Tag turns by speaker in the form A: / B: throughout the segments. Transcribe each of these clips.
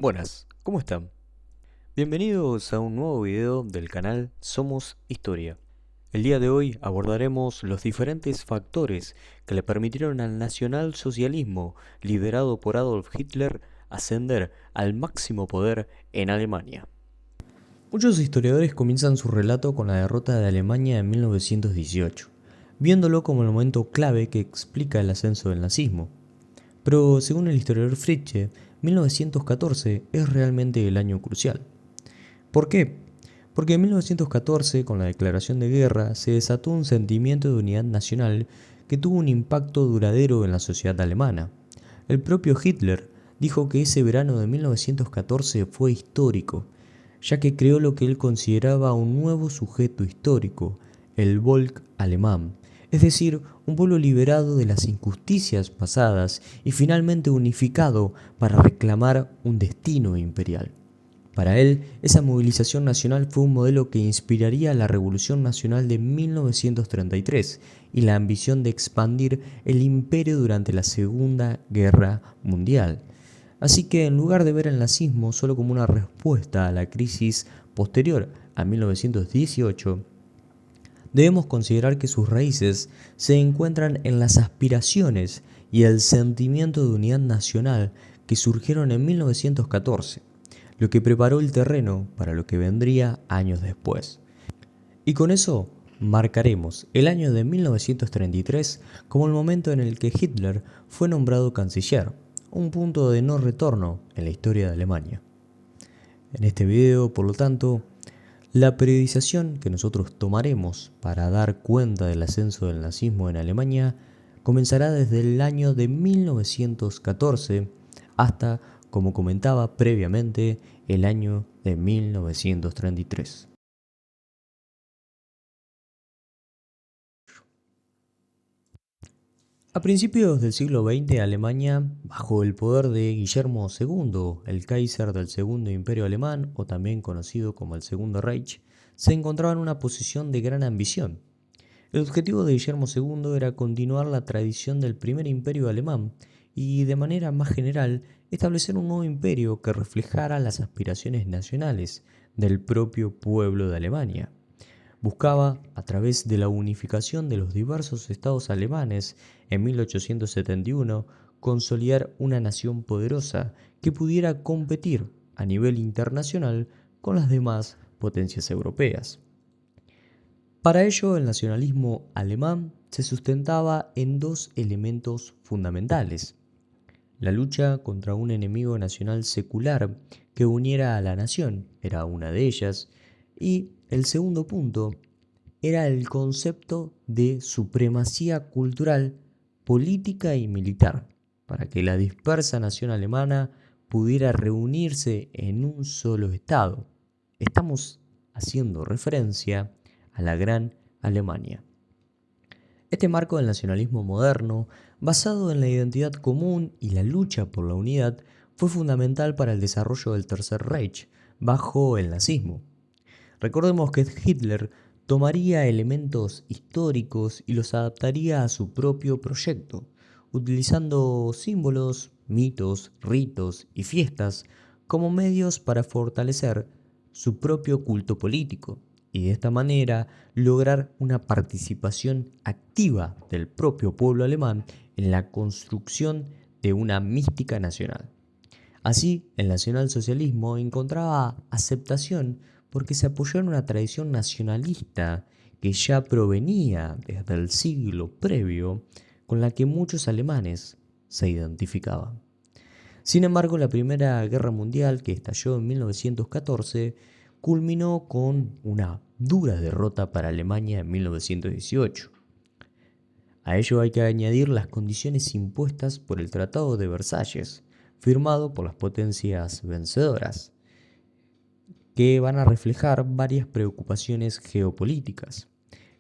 A: Buenas, ¿cómo están? Bienvenidos a un nuevo video del canal Somos Historia. El día de hoy abordaremos los diferentes factores que le permitieron al nacionalsocialismo liderado por Adolf Hitler ascender al máximo poder en Alemania. Muchos historiadores comienzan su relato con la derrota de Alemania en 1918, viéndolo como el momento clave que explica el ascenso del nazismo. Pero según el historiador Fritzsche, 1914 es realmente el año crucial. ¿Por qué? Porque en 1914, con la declaración de guerra, se desató un sentimiento de unidad nacional que tuvo un impacto duradero en la sociedad alemana. El propio Hitler dijo que ese verano de 1914 fue histórico, ya que creó lo que él consideraba un nuevo sujeto histórico, el Volk alemán, es decir, un pueblo liberado de las injusticias pasadas y finalmente unificado para reclamar un destino imperial. Para él, esa movilización nacional fue un modelo que inspiraría la Revolución Nacional de 1933 y la ambición de expandir el imperio durante la Segunda Guerra Mundial. Así que en lugar de ver el nazismo solo como una respuesta a la crisis posterior a 1918, debemos considerar que sus raíces se encuentran en las aspiraciones y el sentimiento de unidad nacional que surgieron en 1914, lo que preparó el terreno para lo que vendría años después. Y con eso marcaremos el año de 1933 como el momento en el que Hitler fue nombrado canciller, un punto de no retorno en la historia de Alemania. En este video, por lo tanto, la periodización que nosotros tomaremos para dar cuenta del ascenso del nazismo en Alemania comenzará desde el año de 1914 hasta, como comentaba previamente, el año de 1933. A principios del siglo XX, Alemania, bajo el poder de Guillermo II, el Kaiser del Segundo Imperio Alemán, o también conocido como el Segundo Reich, se encontraba en una posición de gran ambición. El objetivo de Guillermo II era continuar la tradición del primer imperio alemán y, de manera más general, establecer un nuevo imperio que reflejara las aspiraciones nacionales del propio pueblo de Alemania. Buscaba, a través de la unificación de los diversos estados alemanes en 1871, consolidar una nación poderosa que pudiera competir a nivel internacional con las demás potencias europeas. Para ello, el nacionalismo alemán se sustentaba en dos elementos fundamentales: la lucha contra un enemigo nacional secular que uniera a la nación, era una de ellas, y el segundo punto era el concepto de supremacía cultural, política y militar, para que la dispersa nación alemana pudiera reunirse en un solo estado. Estamos haciendo referencia a la Gran Alemania. Este marco del nacionalismo moderno, basado en la identidad común y la lucha por la unidad, fue fundamental para el desarrollo del Tercer Reich bajo el nazismo. Recordemos que Hitler tomaría elementos históricos y los adaptaría a su propio proyecto, utilizando símbolos, mitos, ritos y fiestas como medios para fortalecer su propio culto político y de esta manera lograr una participación activa del propio pueblo alemán en la construcción de una mística nacional. Así, el nacionalsocialismo encontraba aceptación porque se apoyó en una tradición nacionalista que ya provenía desde el siglo previo, con la que muchos alemanes se identificaban. Sin embargo, la Primera Guerra Mundial, que estalló en 1914, culminó con una dura derrota para Alemania en 1918. A ello hay que añadir las condiciones impuestas por el Tratado de Versalles, firmado por las potencias vencedoras, que van a reflejar varias preocupaciones geopolíticas.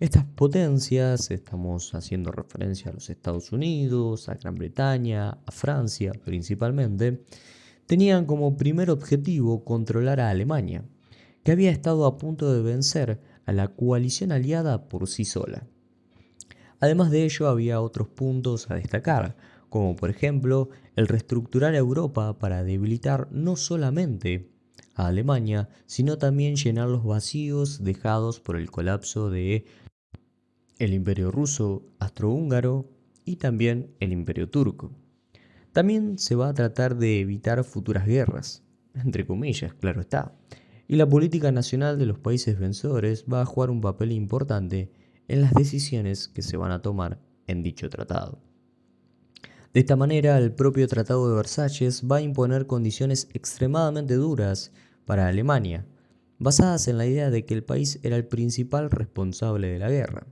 A: Estas potencias, estamos haciendo referencia a los Estados Unidos, a Gran Bretaña, a Francia principalmente, tenían como primer objetivo controlar a Alemania, que había estado a punto de vencer a la coalición aliada por sí sola. Además de ello, había otros puntos a destacar, como por ejemplo el reestructurar a Europa para debilitar no solamente a Alemania, sino también llenar los vacíos dejados por el colapso de el Imperio ruso, austrohúngaro y también el Imperio turco. También se va a tratar de evitar futuras guerras, entre comillas, claro está. Y la política nacional de los países vencedores va a jugar un papel importante en las decisiones que se van a tomar en dicho tratado. De esta manera, el propio Tratado de Versalles va a imponer condiciones extremadamente duras para Alemania, basadas en la idea de que el país era el principal responsable de la guerra.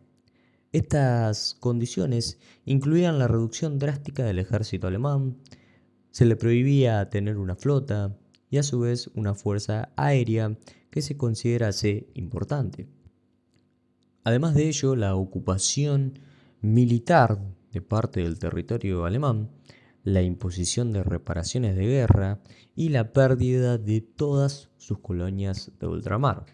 A: Estas condiciones incluían la reducción drástica del ejército alemán, se le prohibía tener una flota y a su vez una fuerza aérea que se considerase importante. Además de ello, la ocupación militar de parte del territorio alemán, la imposición de reparaciones de guerra y la pérdida de todas sus colonias de ultramar.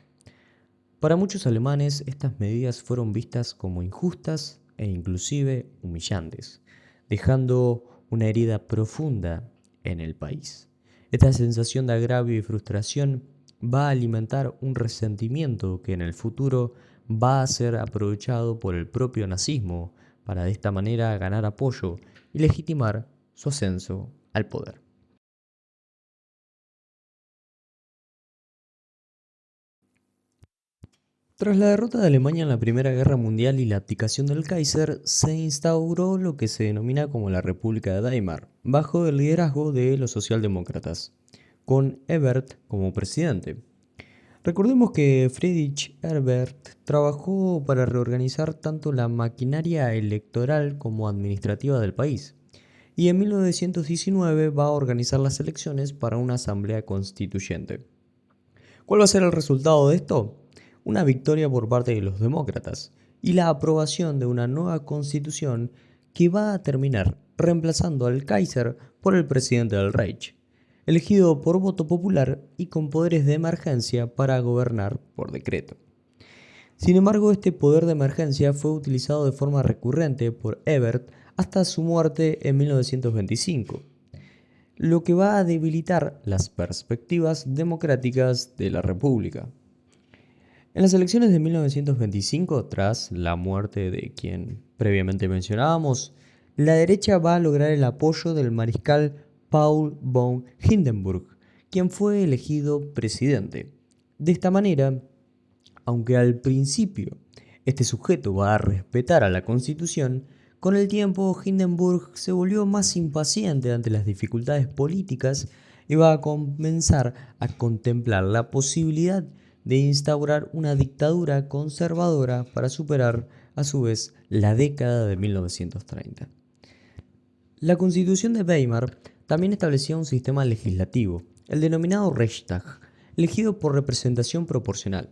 A: Para muchos alemanes, estas medidas fueron vistas como injustas e inclusive humillantes, dejando una herida profunda en el país. Esta sensación de agravio y frustración va a alimentar un resentimiento que en el futuro va a ser aprovechado por el propio nazismo para de esta manera ganar apoyo y legitimar su ascenso al poder. Tras la derrota de Alemania en la Primera Guerra Mundial y la abdicación del Kaiser, se instauró lo que se denomina como la República de Weimar, bajo el liderazgo de los socialdemócratas, con Ebert como presidente. Recordemos que Friedrich Ebert trabajó para reorganizar tanto la maquinaria electoral como administrativa del país, y en 1919 va a organizar las elecciones para una asamblea constituyente. ¿Cuál va a ser el resultado de esto? Una victoria por parte de los demócratas y la aprobación de una nueva constitución que va a terminar reemplazando al Kaiser por el presidente del Reich, elegido por voto popular y con poderes de emergencia para gobernar por decreto. Sin embargo, este poder de emergencia fue utilizado de forma recurrente por Ebert hasta su muerte en 1925, lo que va a debilitar las perspectivas democráticas de la República. En las elecciones de 1925, tras la muerte de quien previamente mencionábamos, la derecha va a lograr el apoyo del mariscal Paul von Hindenburg, quien fue elegido presidente. De esta manera, aunque al principio este sujeto va a respetar a la Constitución, con el tiempo Hindenburg se volvió más impaciente ante las dificultades políticas y va a comenzar a contemplar la posibilidad de instaurar una dictadura conservadora para superar a su vez la década de 1930. La Constitución de Weimar también establecía un sistema legislativo, el denominado Reichstag, elegido por representación proporcional.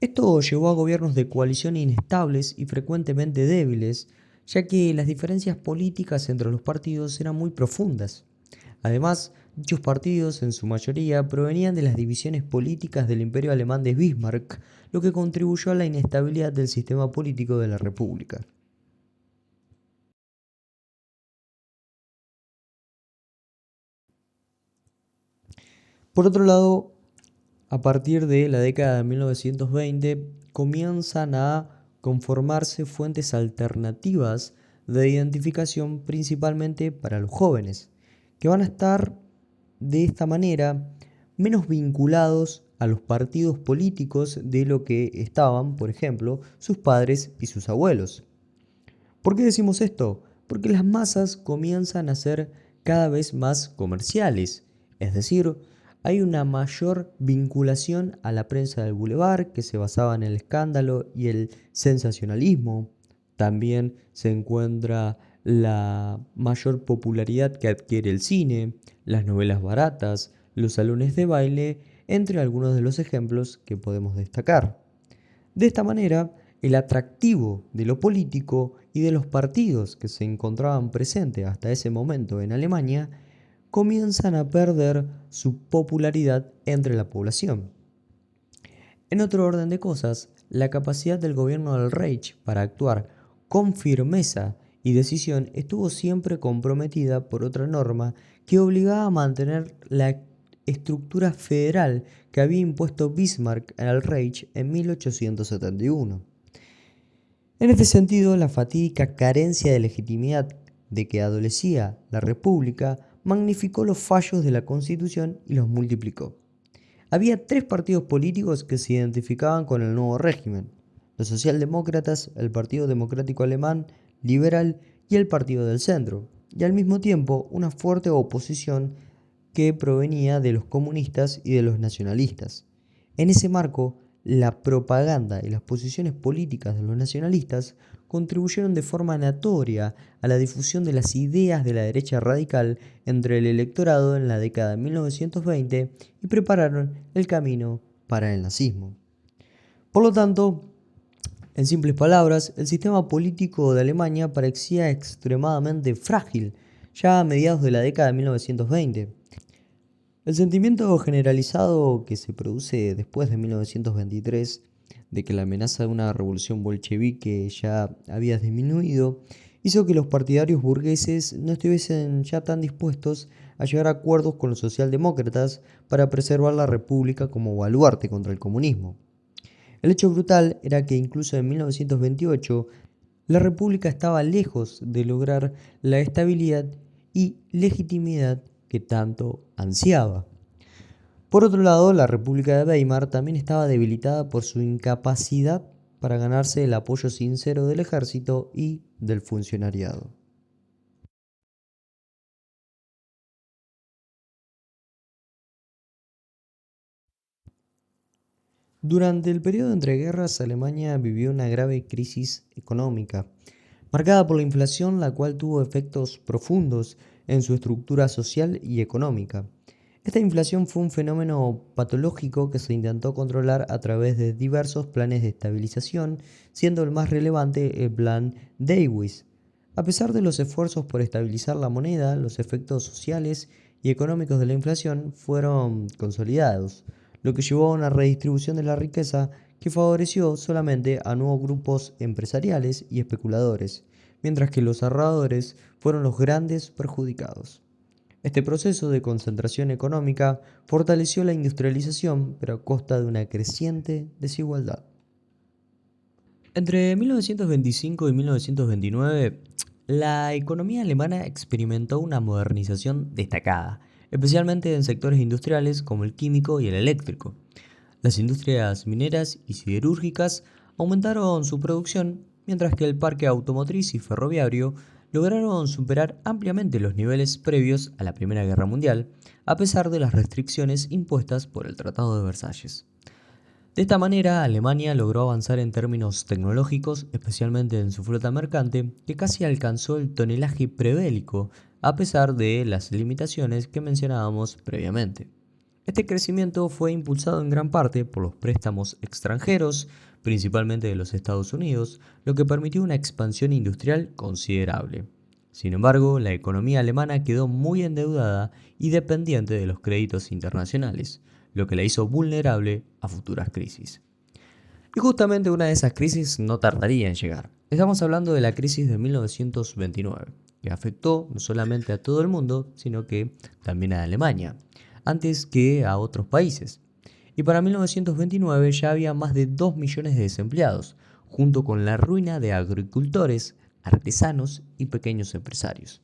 A: Esto llevó a gobiernos de coalición inestables y frecuentemente débiles, ya que las diferencias políticas entre los partidos eran muy profundas. Además, dichos partidos en su mayoría provenían de las divisiones políticas del Imperio Alemán de Bismarck, lo que contribuyó a la inestabilidad del sistema político de la República. Por otro lado, a partir de la década de 1920 comienzan a conformarse fuentes alternativas de identificación principalmente para los jóvenes, que van a estar de esta manera menos vinculados a los partidos políticos de lo que estaban, por ejemplo, sus padres y sus abuelos. ¿Por qué decimos esto? Porque las masas comienzan a ser cada vez más comerciales, es decir, hay una mayor vinculación a la prensa del bulevar que se basaba en el escándalo y el sensacionalismo. También se encuentra la mayor popularidad que adquiere el cine, las novelas baratas, los salones de baile, entre algunos de los ejemplos que podemos destacar. De esta manera, el atractivo de lo político y de los partidos que se encontraban presentes hasta ese momento en Alemania comienzan a perder su popularidad entre la población. En otro orden de cosas, la capacidad del gobierno del Reich para actuar con firmeza y decisión estuvo siempre comprometida por otra norma que obligaba a mantener la estructura federal que había impuesto Bismarck al Reich en 1871. En este sentido, la fatídica carencia de legitimidad de que adolecía la República magnificó los fallos de la Constitución y los multiplicó. Había tres partidos políticos que se identificaban con el nuevo régimen: los socialdemócratas, el Partido Democrático Alemán Liberal y el Partido del Centro, y al mismo tiempo una fuerte oposición que provenía de los comunistas y de los nacionalistas. En ese marco, la propaganda y las posiciones políticas de los nacionalistas contribuyeron de forma notoria a la difusión de las ideas de la derecha radical entre el electorado en la década de 1920 y prepararon el camino para el nazismo. Por lo tanto, en simples palabras, el sistema político de Alemania parecía extremadamente frágil ya a mediados de la década de 1920. El sentimiento generalizado que se produce después de 1923, de que la amenaza de una revolución bolchevique ya había disminuido, hizo que los partidarios burgueses no estuviesen ya tan dispuestos a llegar a acuerdos con los socialdemócratas para preservar la república como baluarte contra el comunismo. El hecho brutal era que incluso en 1928 la república estaba lejos de lograr la estabilidad y legitimidad que tanto ansiaba. Por otro lado, la República de Weimar también estaba debilitada por su incapacidad para ganarse el apoyo sincero del ejército y del funcionariado. Durante el periodo de entreguerras, Alemania vivió una grave crisis económica, marcada por la inflación, la cual tuvo efectos profundos en su estructura social y económica. Esta inflación fue un fenómeno patológico que se intentó controlar a través de diversos planes de estabilización, siendo el más relevante el plan Dewey. A pesar de los esfuerzos por estabilizar la moneda, los efectos sociales y económicos de la inflación fueron consolidados, lo que llevó a una redistribución de la riqueza que favoreció solamente a nuevos grupos empresariales y especuladores, mientras que los ahorradores fueron los grandes perjudicados. Este proceso de concentración económica fortaleció la industrialización, pero a costa de una creciente desigualdad. Entre 1925 y 1929, la economía alemana experimentó una modernización destacada, especialmente en sectores industriales como el químico y el eléctrico. Las industrias mineras y siderúrgicas aumentaron su producción, mientras que el parque automotriz y ferroviario lograron superar ampliamente los niveles previos a la Primera Guerra Mundial, a pesar de las restricciones impuestas por el Tratado de Versalles. De esta manera, Alemania logró avanzar en términos tecnológicos, especialmente en su flota mercante, que casi alcanzó el tonelaje prebélico, a pesar de las limitaciones que mencionábamos previamente. Este crecimiento fue impulsado en gran parte por los préstamos extranjeros, principalmente de los Estados Unidos, lo que permitió una expansión industrial considerable. Sin embargo, la economía alemana quedó muy endeudada y dependiente de los créditos internacionales, lo que la hizo vulnerable a futuras crisis. Y justamente una de esas crisis no tardaría en llegar. Estamos hablando de la crisis de 1929, que afectó no solamente a todo el mundo, sino que también a Alemania, antes que a otros países. Y para 1929 ya había más de 2 millones de desempleados, junto con la ruina de agricultores, artesanos y pequeños empresarios.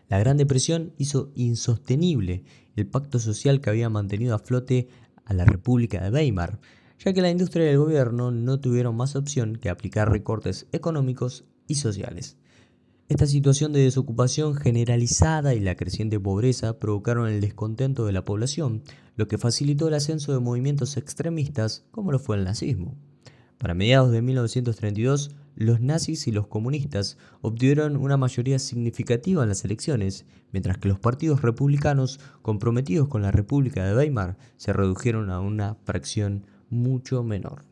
A: La Gran Depresión hizo insostenible el pacto social que había mantenido a flote a la República de Weimar, ya que la industria y el gobierno no tuvieron más opción que aplicar recortes económicos y sociales. Esta situación de desocupación generalizada y la creciente pobreza provocaron el descontento de la población, lo que facilitó el ascenso de movimientos extremistas como lo fue el nazismo. Para mediados de 1932, los nazis y los comunistas obtuvieron una mayoría significativa en las elecciones, mientras que los partidos republicanos comprometidos con la República de Weimar se redujeron a una fracción mucho menor.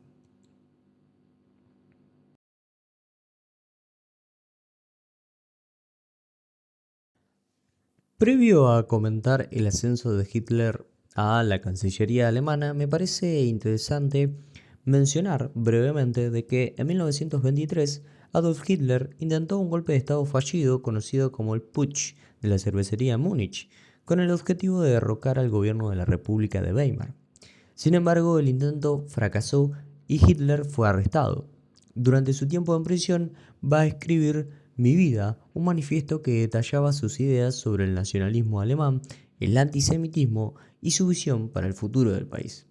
A: Previo a comentar el ascenso de Hitler a la Cancillería alemana, me parece interesante mencionar brevemente de que en 1923 Adolf Hitler intentó un golpe de estado fallido conocido como el Putsch de la cervecería Múnich, con el objetivo de derrocar al gobierno de la República de Weimar. Sin embargo, el intento fracasó y Hitler fue arrestado. Durante su tiempo en prisión, va a escribir Mi vida, un manifiesto que detallaba sus ideas sobre el nacionalismo alemán, el antisemitismo y su visión para el futuro del país.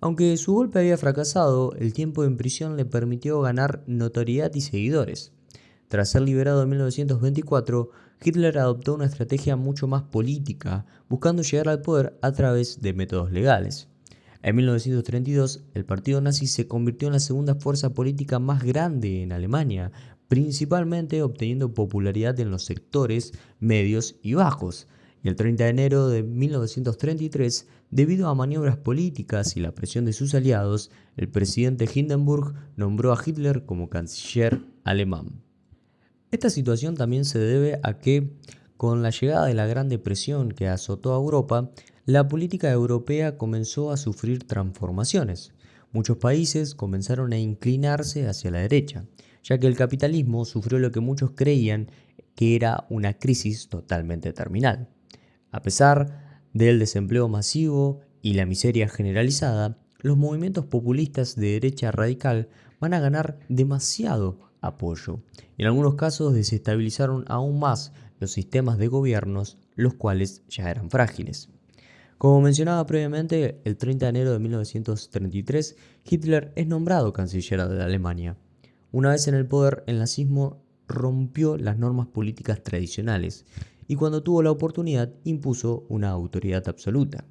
A: Aunque su golpe había fracasado, el tiempo en prisión le permitió ganar notoriedad y seguidores. Tras ser liberado en 1924, Hitler adoptó una estrategia mucho más política, buscando llegar al poder a través de métodos legales. En 1932, el partido nazi se convirtió en la segunda fuerza política más grande en Alemania, principalmente obteniendo popularidad en los sectores medios y bajos. Y el 30 de enero de 1933, debido a maniobras políticas y la presión de sus aliados, el presidente Hindenburg nombró a Hitler como canciller alemán. Esta situación también se debe a que, con la llegada de la Gran Depresión que azotó a Europa, la política europea comenzó a sufrir transformaciones. Muchos países comenzaron a inclinarse hacia la derecha, ya que el capitalismo sufrió lo que muchos creían que era una crisis totalmente terminal. A pesar del desempleo masivo y la miseria generalizada, los movimientos populistas de derecha radical van a ganar demasiado apoyo y en algunos casos desestabilizaron aún más los sistemas de gobiernos, los cuales ya eran frágiles. Como mencionaba previamente, el 30 de enero de 1933, Hitler es nombrado canciller de Alemania. Una vez en el poder, el nazismo rompió las normas políticas tradicionales y cuando tuvo la oportunidad impuso una autoridad absoluta.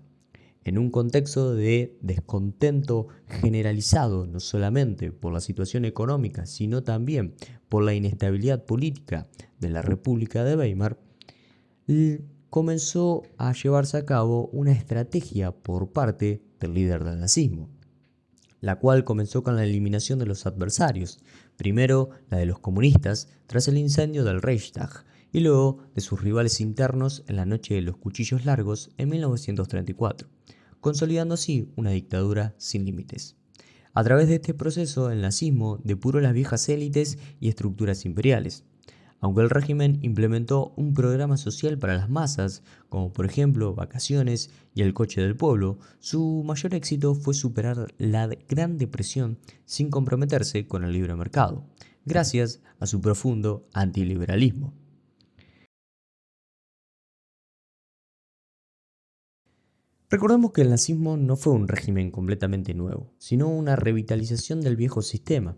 A: En un contexto de descontento generalizado no solamente por la situación económica, sino también por la inestabilidad política de la República de Weimar, comenzó a llevarse a cabo una estrategia por parte del líder del nazismo, la cual comenzó con la eliminación de los adversarios, primero la de los comunistas tras el incendio del Reichstag y luego de sus rivales internos en la noche de los cuchillos largos en 1934, consolidando así una dictadura sin límites. A través de este proceso, el nazismo depuró las viejas élites y estructuras imperiales. Aunque el régimen implementó un programa social para las masas, como por ejemplo vacaciones y el coche del pueblo, su mayor éxito fue superar la Gran Depresión sin comprometerse con el libre mercado, gracias a su profundo antiliberalismo. Recordemos que el nazismo no fue un régimen completamente nuevo, sino una revitalización del viejo sistema,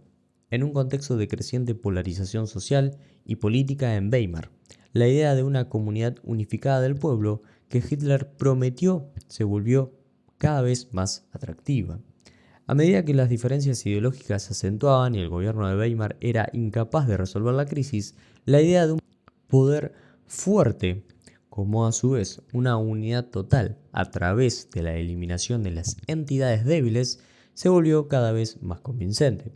A: en un contexto de creciente polarización social y política en Weimar. La idea de una comunidad unificada del pueblo que Hitler prometió se volvió cada vez más atractiva. A medida que las diferencias ideológicas se acentuaban y el gobierno de Weimar era incapaz de resolver la crisis, la idea de un poder fuerte, como a su vez una unidad total a través de la eliminación de las entidades débiles, se volvió cada vez más convincente.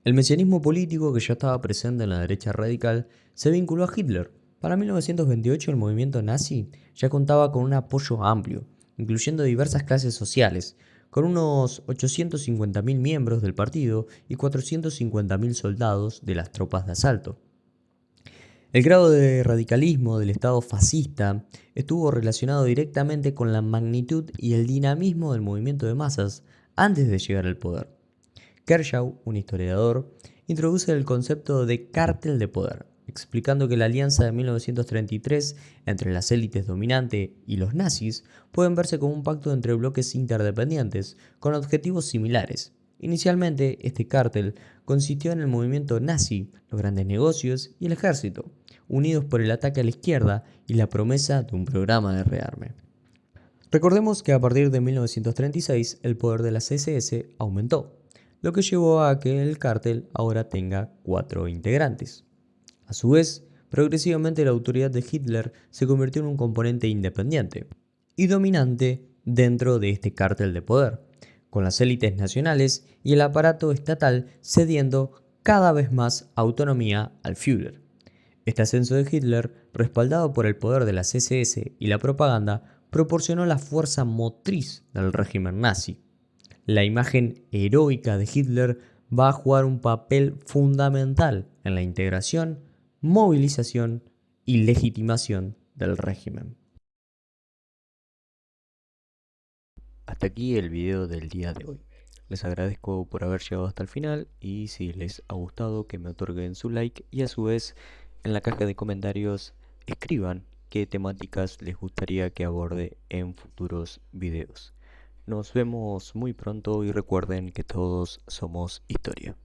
A: El mesianismo político que ya estaba presente en la derecha radical se vinculó a Hitler. Para 1928 el movimiento nazi ya contaba con un apoyo amplio, incluyendo diversas clases sociales, con unos 850.000 miembros del partido y 450.000 soldados de las tropas de asalto. El grado de radicalismo del Estado fascista estuvo relacionado directamente con la magnitud y el dinamismo del movimiento de masas antes de llegar al poder. Kershaw, un historiador, introduce el concepto de cártel de poder, explicando que la alianza de 1933 entre las élites dominantes y los nazis pueden verse como un pacto entre bloques interdependientes con objetivos similares. Inicialmente, este cártel consistió en el movimiento nazi, los grandes negocios y el ejército, unidos por el ataque a la izquierda y la promesa de un programa de rearme. Recordemos que a partir de 1936 el poder de las SS aumentó, lo que llevó a que el cártel ahora tenga 4 integrantes. A su vez, progresivamente la autoridad de Hitler se convirtió en un componente independiente y dominante dentro de este cártel de poder, con las élites nacionales y el aparato estatal cediendo cada vez más autonomía al Führer. Este ascenso de Hitler, respaldado por el poder de las SS y la propaganda, proporcionó la fuerza motriz del régimen nazi. La imagen heroica de Hitler va a jugar un papel fundamental en la integración, movilización y legitimación del régimen. Hasta aquí el video del día de hoy. Les agradezco por haber llegado hasta el final y si les ha gustado que me otorguen su like y a su vez en la caja de comentarios escriban qué temáticas les gustaría que aborde en futuros videos. Nos vemos muy pronto y recuerden que todos somos historia.